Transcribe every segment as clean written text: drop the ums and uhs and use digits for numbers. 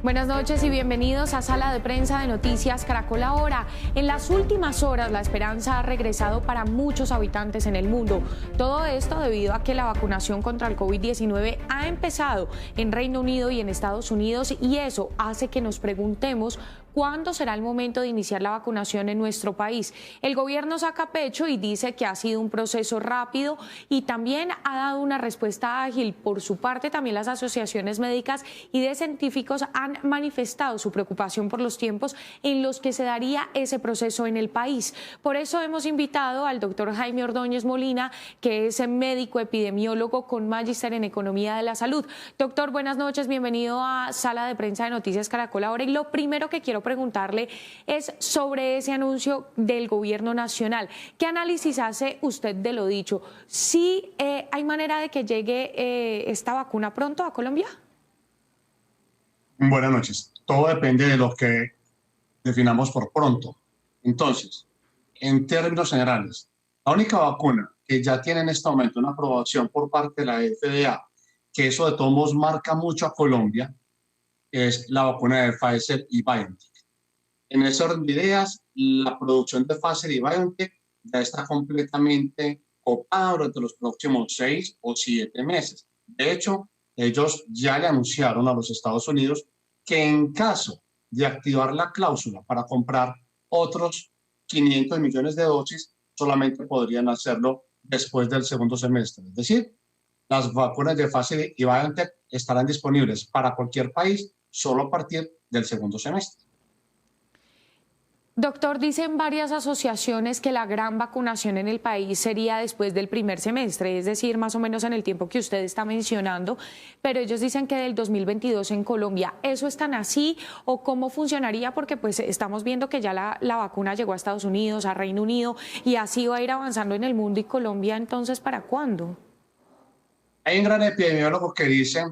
Buenas noches y bienvenidos a Sala de Prensa de Noticias Caracol Ahora. En las últimas horas la esperanza ha regresado para muchos habitantes en el mundo. Todo esto debido a que la vacunación contra el COVID-19 ha empezado en Reino Unido y en Estados Unidos, y eso hace que nos preguntemos ¿cuándo será el momento de iniciar la vacunación en nuestro país? El gobierno saca pecho y dice que ha sido un proceso rápido y también ha dado una respuesta ágil. Por su parte, también las asociaciones médicas y de científicos han manifestado su preocupación por los tiempos en los que se daría ese proceso en el país. Por eso hemos invitado al doctor Jaime Ordóñez Molina, que es médico epidemiólogo con magíster en Economía de la Salud. Doctor, buenas noches, bienvenido a Sala de Prensa de Noticias Caracol Ahora. Y lo primero que quiero preguntarle es sobre ese anuncio del gobierno nacional. ¿Qué análisis hace usted de lo dicho? ¿Sí hay manera de que llegue esta vacuna pronto a Colombia? Buenas noches. Todo depende de lo que definamos por pronto. Entonces, en términos generales, la única vacuna que ya tiene en este momento una aprobación por parte de la FDA, que eso de todos modos marca mucho a Colombia, es la vacuna de Pfizer y BioNTech. En ese orden de ideas, la producción de Pfizer y BioNTech ya está completamente copada durante los próximos 6 o 7 meses. De hecho, ellos ya le anunciaron a los Estados Unidos que en caso de activar la cláusula para comprar otros 500 millones de dosis, solamente podrían hacerlo después del segundo semestre. Es decir, las vacunas de Pfizer y BioNTech estarán disponibles para cualquier país solo a partir del segundo semestre. Doctor, dicen varias asociaciones que la gran vacunación en el país sería después del primer semestre, es decir, más o menos en el tiempo que usted está mencionando, pero ellos dicen que del 2022 en Colombia. ¿Eso es tan así o cómo funcionaría? Porque pues estamos viendo que ya la vacuna llegó a Estados Unidos, a Reino Unido, y así va a ir avanzando en el mundo. ¿Y Colombia entonces para cuándo? Hay un gran epidemiólogo que dice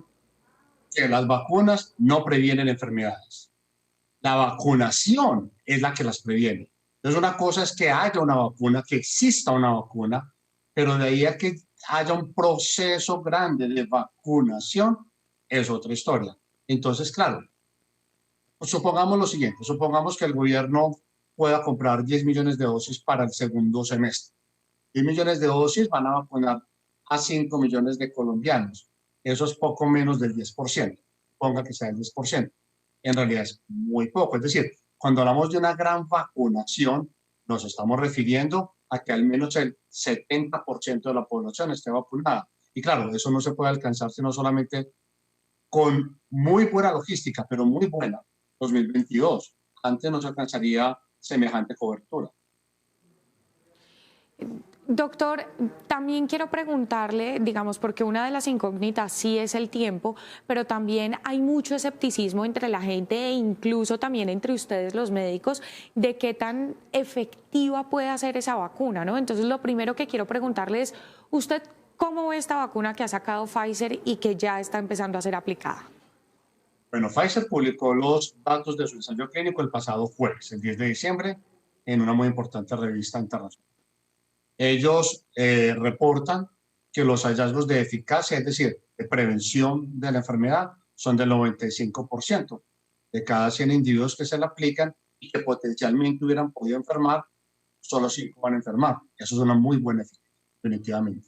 que las vacunas no previenen enfermedades. La vacunación es la que las previene. Entonces, una cosa es que haya una vacuna, que exista una vacuna, pero de ahí a que haya un proceso grande de vacunación es otra historia. Entonces, claro, pues supongamos lo siguiente, supongamos que el gobierno pueda comprar 10 millones de dosis para el segundo semestre. 10 millones de dosis van a vacunar a 5 millones de colombianos. Eso es poco menos del 10%. Ponga que sea el 10%. En realidad es muy poco. Es decir, cuando hablamos de una gran vacunación, nos estamos refiriendo a que al menos el 70% de la población esté vacunada. Y claro, eso no se puede alcanzar sino solamente con muy buena logística, pero muy buena, 2022. Antes no se alcanzaría semejante cobertura. Doctor, también quiero preguntarle, digamos, porque una de las incógnitas sí es el tiempo, pero también hay mucho escepticismo entre la gente e incluso también entre ustedes los médicos de qué tan efectiva puede ser esa vacuna, ¿no? Entonces, lo primero que quiero preguntarle es, ¿usted cómo ve esta vacuna que ha sacado Pfizer y que ya está empezando a ser aplicada? Bueno, Pfizer publicó los datos de su ensayo clínico el pasado jueves, el 10 de diciembre, en una muy importante revista internacional. Ellos reportan que los hallazgos de eficacia, es decir, de prevención de la enfermedad, son del 95%. De cada 100 individuos que se le aplican y que potencialmente hubieran podido enfermar, solo 5 van a enfermar. Eso es una muy buena eficacia, definitivamente.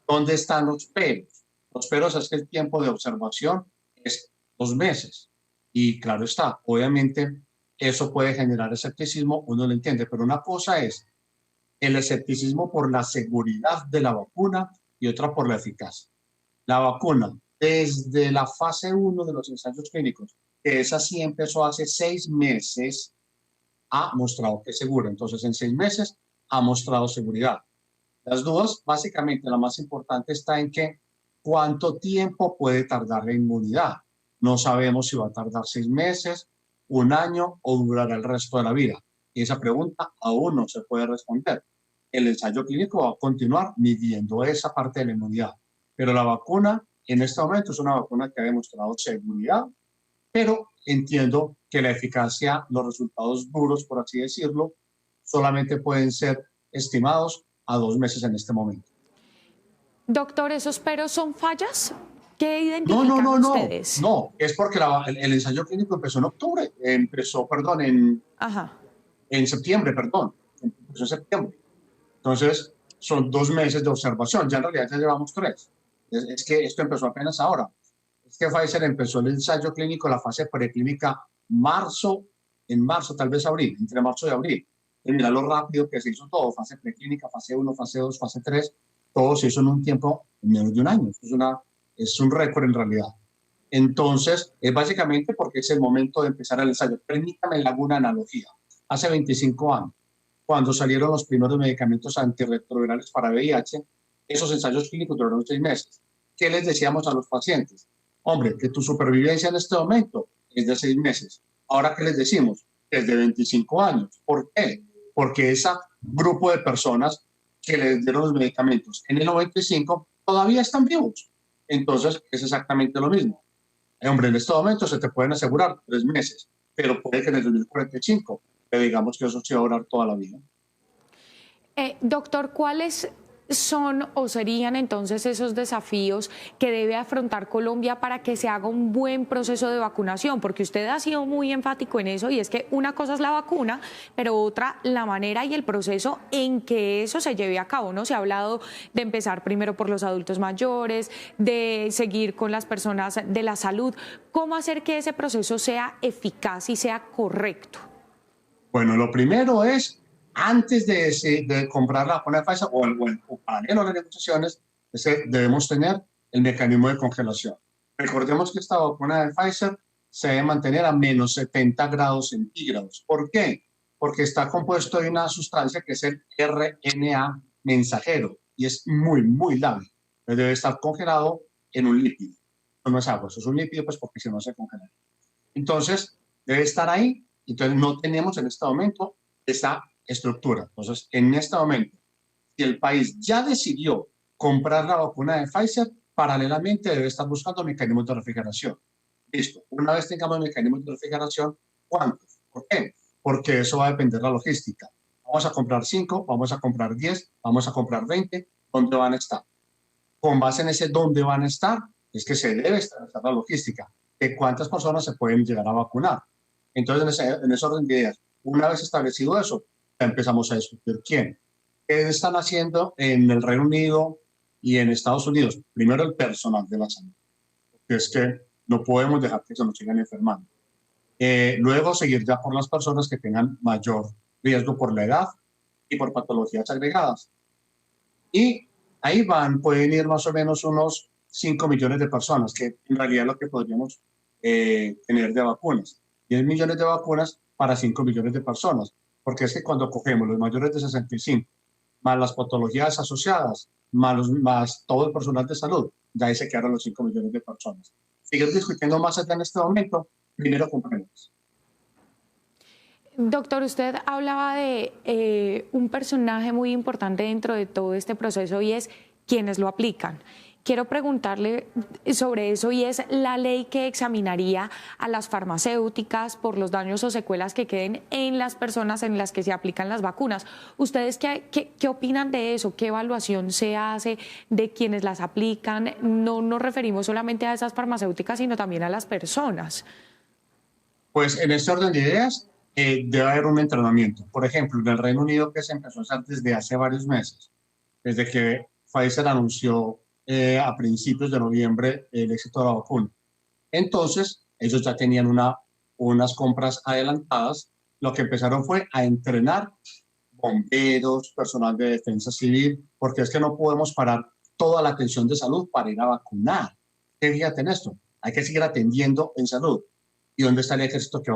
¿Dónde están los peros? Los peros es que el tiempo de observación es 2 meses. Y claro está, obviamente eso puede generar escepticismo, uno lo entiende, pero una cosa es el escepticismo por la seguridad de la vacuna y otra por la eficacia. La vacuna, desde la fase 1 de los ensayos clínicos, que esa sí empezó hace 6 meses, ha mostrado que es segura. Entonces, en 6 meses ha mostrado seguridad. Las dudas, básicamente, la más importante está en que cuánto tiempo puede tardar la inmunidad. No sabemos si va a tardar 6 meses, 1 año o durará el resto de la vida. Y esa pregunta aún no se puede responder. El ensayo clínico va a continuar midiendo esa parte de la inmunidad. Pero la vacuna, en este momento, es una vacuna que ha demostrado seguridad, pero entiendo que la eficacia, los resultados duros, por así decirlo, solamente pueden ser estimados a 2 meses en este momento. Doctor, ¿esos peros son fallas? ¿Qué No, no, identificaron no, no, ustedes? no, es porque el ensayo clínico empezó en octubre, empezó, perdón, Ajá. en septiembre, perdón, empezó en septiembre. Entonces, son 2 meses de observación, ya en realidad ya llevamos 3. Es que esto empezó apenas ahora. Es que Pfizer empezó el ensayo clínico, la fase preclínica, en marzo, tal vez abril, entre marzo y abril. Y mira lo rápido que se hizo todo, fase preclínica, fase 1, fase 2, fase 3, todo se hizo en un tiempo menos de un año. Es un récord en realidad. Entonces, es básicamente porque es el momento de empezar el ensayo. Permítame le hago una analogía. Hace 25 años, cuando salieron los primeros medicamentos antirretrovirales para VIH, esos ensayos clínicos duraron 6 meses. ¿Qué les decíamos a los pacientes? Hombre, que tu supervivencia en este momento es de 6 meses. Ahora, ¿qué les decimos? Es de 25 años. ¿Por qué? Porque ese grupo de personas que les dieron los medicamentos en el 95 todavía están vivos. Entonces, es exactamente lo mismo. Hombre, en este momento se te pueden asegurar 3 meses, pero puede que en el 2045 te digamos que eso se va a durar toda la vida. Doctor, ¿cuáles son o serían entonces esos desafíos que debe afrontar Colombia para que se haga un buen proceso de vacunación? Porque usted ha sido muy enfático en eso, y es que una cosa es la vacuna, pero otra la manera y el proceso en que eso se lleve a cabo, ¿no? Se ha hablado de empezar primero por los adultos mayores, de seguir con las personas de la salud. ¿Cómo hacer que ese proceso sea eficaz y sea correcto? Bueno, lo primero es, antes de comprar la vacuna de Pfizer o paralelo a las negociaciones, debemos tener el mecanismo de congelación. Recordemos que esta vacuna de Pfizer se debe mantener a menos 70 grados centígrados. ¿Por qué? Porque está compuesto de una sustancia que es el RNA mensajero y es muy, muy lábil. Debe estar congelado en un lípido. No es agua, eso es un lípido, pues porque si no se congela. Entonces, debe estar ahí. Entonces, no tenemos en este momento esa estructura. Entonces, en este momento, si el país ya decidió comprar la vacuna de Pfizer, paralelamente debe estar buscando mecanismos de refrigeración. Listo. Una vez tengamos mecanismos de refrigeración, ¿cuántos? ¿Por qué? Porque eso va a depender de la logística. Vamos a comprar 5, vamos a comprar 10, vamos a comprar 20. ¿Dónde van a estar? Con base en ese dónde van a estar, es que se debe establecer la logística de cuántas personas se pueden llegar a vacunar. Entonces, en ese orden de ideas, una vez establecido eso, ya empezamos a discutir quién. ¿Qué están haciendo en el Reino Unido y en Estados Unidos? Primero, el personal de la salud, porque es que no podemos dejar que se nos sigan enfermando. Luego, seguir ya por las personas que tengan mayor riesgo por la edad y por patologías agregadas. Y ahí pueden ir más o menos unos 5 millones de personas, que en realidad es lo que podríamos tener de vacunas. 10 millones de vacunas para 5 millones de personas, porque es que cuando cogemos los mayores de 65, más las patologías asociadas, más todo el personal de salud, ya ahí se quedaron los 5 millones de personas. Seguir discutiendo más allá en este momento, primero compremos. Doctor, usted hablaba de un personaje muy importante dentro de todo este proceso, y es quienes lo aplican. Quiero preguntarle sobre eso, y es la ley que examinaría a las farmacéuticas por los daños o secuelas que queden en las personas en las que se aplican las vacunas. ¿Ustedes qué opinan de eso? ¿Qué evaluación se hace de quienes las aplican? No nos referimos solamente a esas farmacéuticas, sino también a las personas. Pues en este orden de ideas, debe haber un entrenamiento. Por ejemplo, en el Reino Unido, que se empezó a hacer desde hace varios meses, desde que Pfizer anunció a principios de noviembre el éxito de la vacuna. Entonces, ellos ya tenían unas compras adelantadas. Lo que empezaron fue a entrenar bomberos, personal de defensa civil, porque es que no podemos parar toda la atención de salud para ir a vacunar. Fíjate en esto, hay que seguir atendiendo en salud. ¿Y dónde está el ejército que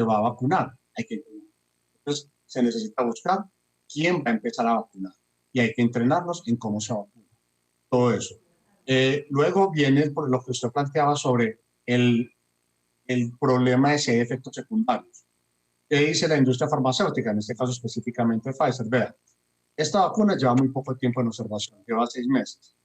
va a vacunar? Entonces, se necesita buscar quién va a empezar a vacunar y hay que entrenarnos en cómo se vacuna. Todo eso. Luego viene por lo que usted planteaba sobre el problema de si hay efectos secundarios. ¿Qué dice la industria farmacéutica? En este caso específicamente Pfizer. Vea, esta vacuna lleva muy poco tiempo en observación, lleva 6 meses.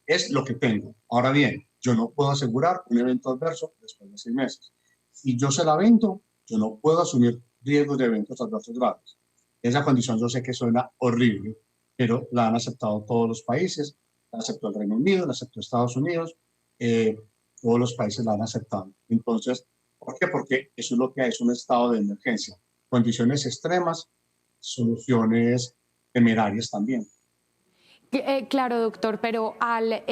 Es lo que tengo. Ahora bien, yo no puedo asegurar un evento adverso después de 6 meses. Si yo se la vendo, yo no puedo asumir riesgos de eventos adversos graves. Esa condición yo sé que suena horrible, pero la han aceptado todos los países La aceptó el Reino Unido, la aceptó Estados Unidos, todos los países la han aceptado. Entonces, ¿por qué? Porque eso es lo que hay, es un estado de emergencia. Condiciones extremas, soluciones temerarias también. Claro, doctor, pero al,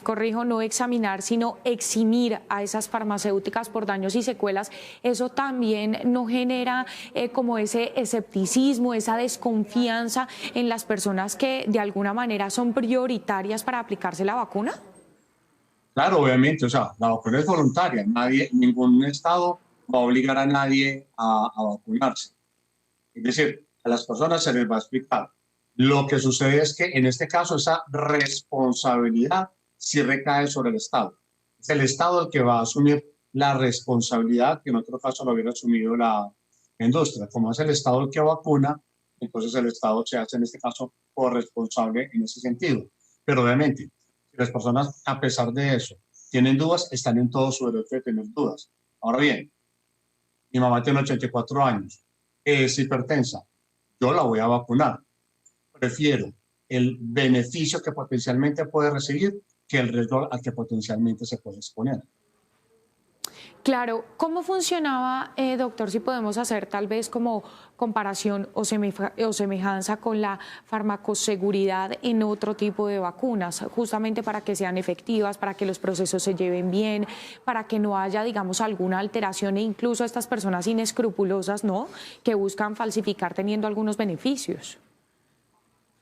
corrijo, no examinar, sino eximir a esas farmacéuticas por daños y secuelas, eso también no genera como ese escepticismo, esa desconfianza en las personas que de alguna manera son prioritarias para aplicarse la vacuna. Claro, obviamente, o sea, la vacuna es voluntaria, nadie, ningún estado va a obligar a nadie a vacunarse. Es decir, a las personas se les va a explicar. Lo que sucede es que en este caso esa responsabilidad sí recae sobre el Estado. Es el Estado el que va a asumir la responsabilidad que en otro caso lo hubiera asumido la industria. Como es el Estado el que vacuna, entonces el Estado se hace en este caso corresponsable en ese sentido. Pero obviamente, si las personas a pesar de eso tienen dudas, están en todo su derecho de tener dudas. Ahora bien, mi mamá tiene 84 años, es hipertensa, yo la voy a vacunar. Prefiero el beneficio que potencialmente puede recibir que el riesgo al que potencialmente se puede exponer. Claro, ¿cómo funcionaba, doctor, si podemos hacer tal vez como comparación o semejanza con la farmacoseguridad en otro tipo de vacunas, justamente para que sean efectivas, para que los procesos se lleven bien, para que no haya, digamos, alguna alteración e incluso estas personas inescrupulosas, ¿no?, que buscan falsificar teniendo algunos beneficios?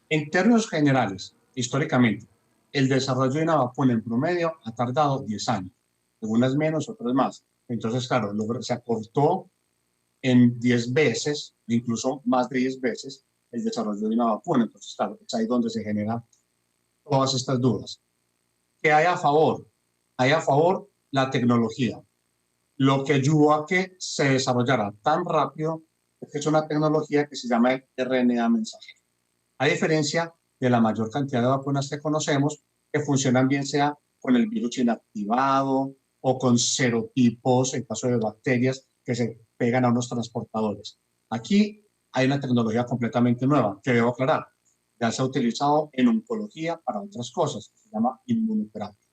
En términos generales, históricamente, el desarrollo de una vacuna en promedio ha tardado 10 años, algunas menos, otras más. Entonces, claro, se acortó en 10 veces, incluso más de 10 veces, el desarrollo de una vacuna. Entonces, claro, es ahí donde se generan todas estas dudas. ¿Qué hay a favor? Hay a favor la tecnología. Lo que ayudó a que se desarrollara tan rápido es que es una tecnología que se llama el RNA mensajero. A diferencia de la mayor cantidad de vacunas que conocemos, que funcionan bien sea con el virus inactivado o con serotipos, en caso de bacterias, que se pegan a unos transportadores. Aquí hay una tecnología completamente nueva, que debo aclarar. Ya se ha utilizado en oncología para otras cosas, se llama inmunoterapia.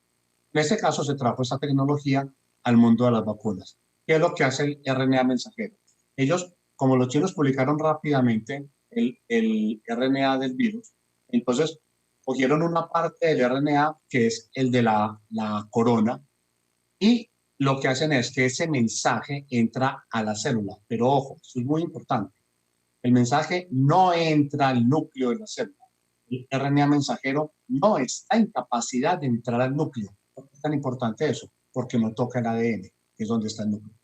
En este caso se trajo esta tecnología al mundo de las vacunas. ¿Qué es lo que hace el RNA mensajero? Ellos, como los chinos publicaron rápidamente el RNA del virus, entonces cogieron una parte del RNA que es el de la corona y lo que hacen es que ese mensaje entra a la célula. Pero ojo, eso es muy importante. El mensaje no entra al núcleo de la célula. El RNA mensajero no está en capacidad de entrar al núcleo. ¿Por qué es tan importante eso? Porque no toca el ADN, que es donde está el núcleo.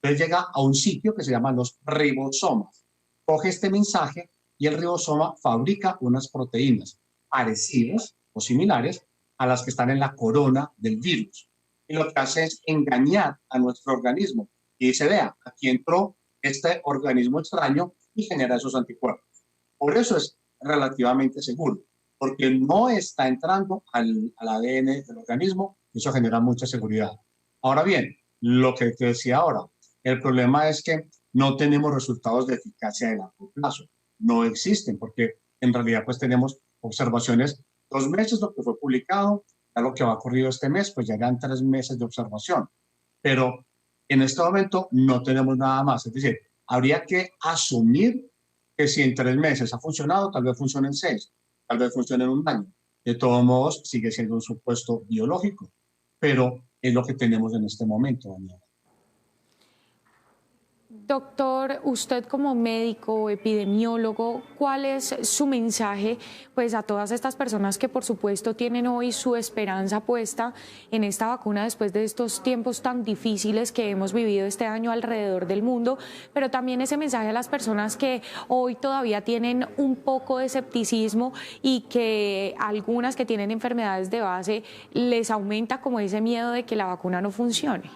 Entonces llega a un sitio que se llama los ribosomas. Coge este mensaje y el ribosoma fabrica unas proteínas parecidas o similares a las que están en la corona del virus. Y lo que hace es engañar a nuestro organismo. Y dice, vea, aquí entró este organismo extraño y genera esos anticuerpos. Por eso es relativamente seguro, porque no está entrando al ADN del organismo y eso genera mucha seguridad. Ahora bien, lo que te decía ahora, el problema es que no tenemos resultados de eficacia de largo plazo. No existen, porque en realidad pues tenemos observaciones 2 meses, lo que fue publicado, ya lo que va ocurrido este mes, pues llegan 3 meses de observación. Pero en este momento no tenemos nada más. Es decir, habría que asumir que si en 3 meses ha funcionado, tal vez funcione en 6, tal vez funcione en 1 año. De todos modos, sigue siendo un supuesto biológico, pero es lo que tenemos en este momento, Daniela. Doctor, usted como médico, epidemiólogo, ¿cuál es su mensaje pues a todas estas personas que por supuesto tienen hoy su esperanza puesta en esta vacuna después de estos tiempos tan difíciles que hemos vivido este año alrededor del mundo, pero también ese mensaje a las personas que hoy todavía tienen un poco de escepticismo y que algunas que tienen enfermedades de base les aumenta como ese miedo de que la vacuna no funcione?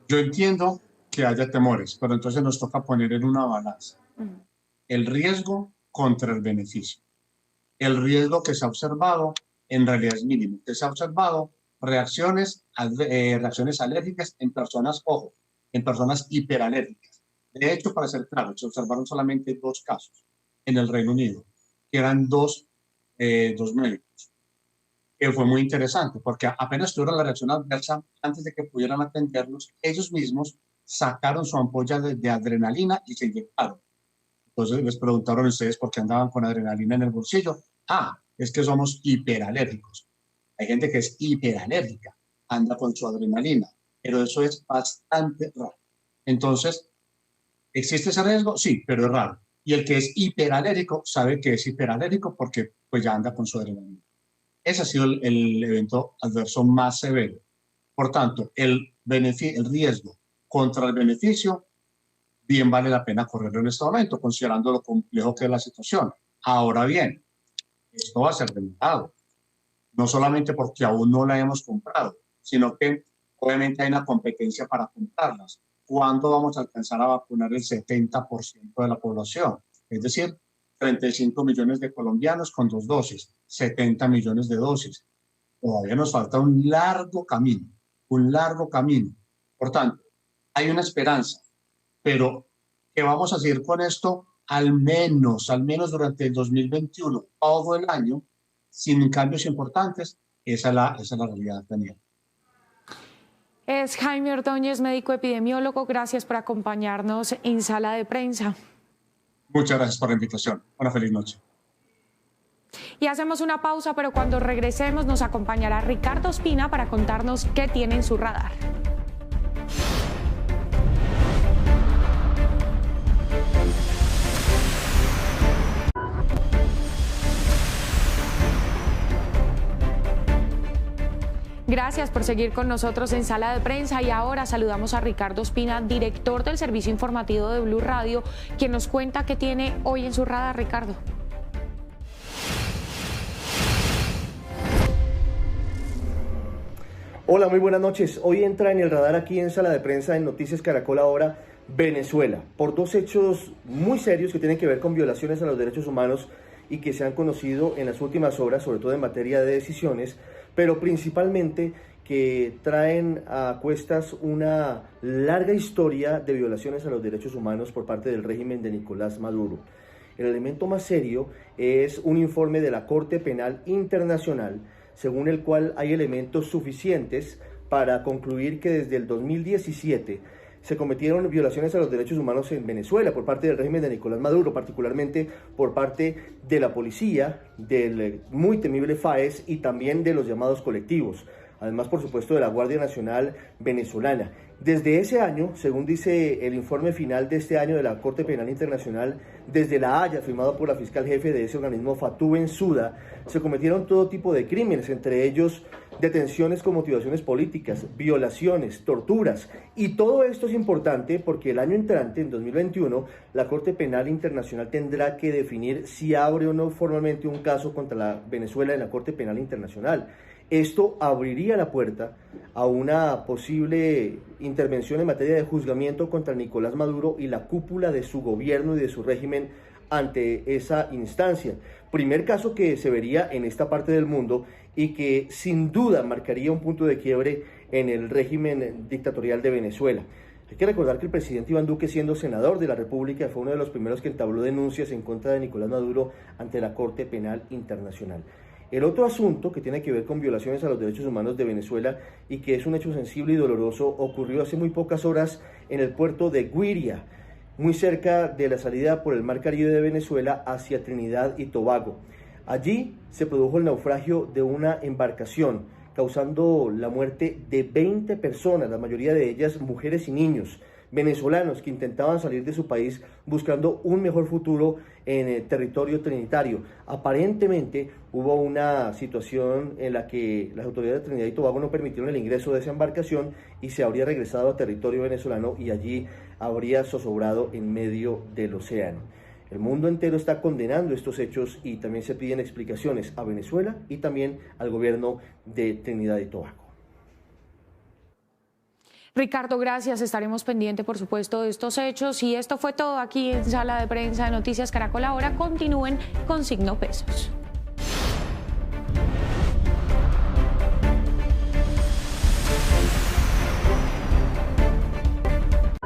Yo entiendo que haya temores, pero entonces nos toca poner en una balanza el riesgo contra el beneficio. El riesgo que se ha observado en realidad es mínimo. Que se ha observado reacciones alérgicas en personas, ojo, en personas hiperalérgicas. De hecho, para ser claro, se observaron solamente 2 casos en el Reino Unido, que eran 2 dos médicos, que fue muy interesante, porque apenas tuvieron la reacción adversa, antes de que pudieran atenderlos, ellos mismos sacaron su ampolla de adrenalina y se inyectaron. Entonces les preguntaron a ustedes por qué andaban con adrenalina en el bolsillo. Ah, es que somos hiperalérgicos. Hay gente que es hiperalérgica, anda con su adrenalina, pero eso es bastante raro. Entonces, ¿existe ese riesgo? Sí, pero es raro. Y el que es hiperalérgico sabe que es hiperalérgico porque pues ya anda con su adrenalina. Ese ha sido el evento adverso más severo. Por tanto, el riesgo contra el beneficio, bien vale la pena correrlo en este momento, considerando lo complejo que es la situación. Ahora bien, esto va a ser delicado, no solamente porque aún no la hemos comprado, sino que obviamente hay una competencia para comprarlas. ¿Cuándo vamos a alcanzar a vacunar el 70% de la población? Es decir, 35 millones de colombianos con 2 dosis, 70 millones de dosis. Todavía nos falta un largo camino, un largo camino. Por tanto, hay una esperanza, pero que vamos a seguir con esto al menos durante el 2021, todo el año, sin cambios importantes. Esa es la realidad, Daniel. Es Jaime Ordóñez, médico epidemiólogo. Gracias por acompañarnos en Sala de Prensa. Muchas gracias por la invitación. Una feliz noche. Y hacemos una pausa, pero cuando regresemos nos acompañará Ricardo Ospina para contarnos qué tiene en su radar. Gracias por seguir con nosotros en Sala de Prensa y ahora saludamos a Ricardo Ospina, director del servicio informativo de Blue Radio, quien nos cuenta qué tiene hoy en su radar. Ricardo. Hola, muy buenas noches. Hoy entra en el radar aquí en Sala de Prensa en Noticias Caracol Ahora, Venezuela, por dos hechos muy serios que tienen que ver con violaciones a los derechos humanos y que se han conocido en las últimas horas, sobre todo en materia de decisiones, pero principalmente que traen a cuestas una larga historia de violaciones a los derechos humanos por parte del régimen de Nicolás Maduro. El elemento más serio es un informe de la Corte Penal Internacional, según el cual hay elementos suficientes para concluir que desde el 2017 se cometieron violaciones a los derechos humanos en Venezuela por parte del régimen de Nicolás Maduro, particularmente por parte de la policía, del muy temible FAES y también de los llamados colectivos. Además, por supuesto, de la Guardia Nacional venezolana. Desde ese año, según dice el informe final de este año de la Corte Penal Internacional, desde La Haya, firmado por la fiscal jefe de ese organismo, Fatou Bensouda, se cometieron todo tipo de crímenes, entre ellos detenciones con motivaciones políticas, violaciones, torturas. Y todo esto es importante porque el año entrante, en 2021, la Corte Penal Internacional tendrá que definir si abre o no formalmente un caso contra la Venezuela en la Corte Penal Internacional. Esto abriría la puerta a una posible intervención en materia de juzgamiento contra Nicolás Maduro y la cúpula de su gobierno y de su régimen ante esa instancia. Primer caso que se vería en esta parte del mundo y que sin duda marcaría un punto de quiebre en el régimen dictatorial de Venezuela. Hay que recordar que el presidente Iván Duque, siendo senador de la República, fue uno de los primeros que entabló denuncias en contra de Nicolás Maduro ante la Corte Penal Internacional. El otro asunto que tiene que ver con violaciones a los derechos humanos de Venezuela y que es un hecho sensible y doloroso ocurrió hace muy pocas horas en el puerto de Güiria, muy cerca de la salida por el Mar Caribe de Venezuela hacia Trinidad y Tobago. Allí se produjo el naufragio de una embarcación, causando la muerte de 20 personas, la mayoría de ellas mujeres y niños venezolanos que intentaban salir de su país buscando un mejor futuro en el territorio trinitario. Aparentemente hubo una situación en la que las autoridades de Trinidad y Tobago no permitieron el ingreso de esa embarcación y se habría regresado a territorio venezolano y allí habría zozobrado en medio del océano. El mundo entero está condenando estos hechos y también se piden explicaciones a Venezuela y también al gobierno de Trinidad y Tobago. Ricardo, gracias. Estaremos pendientes, por supuesto, de estos hechos. Y esto fue todo aquí en Sala de Prensa de Noticias Caracol Ahora. Continúen con Signo Pesos.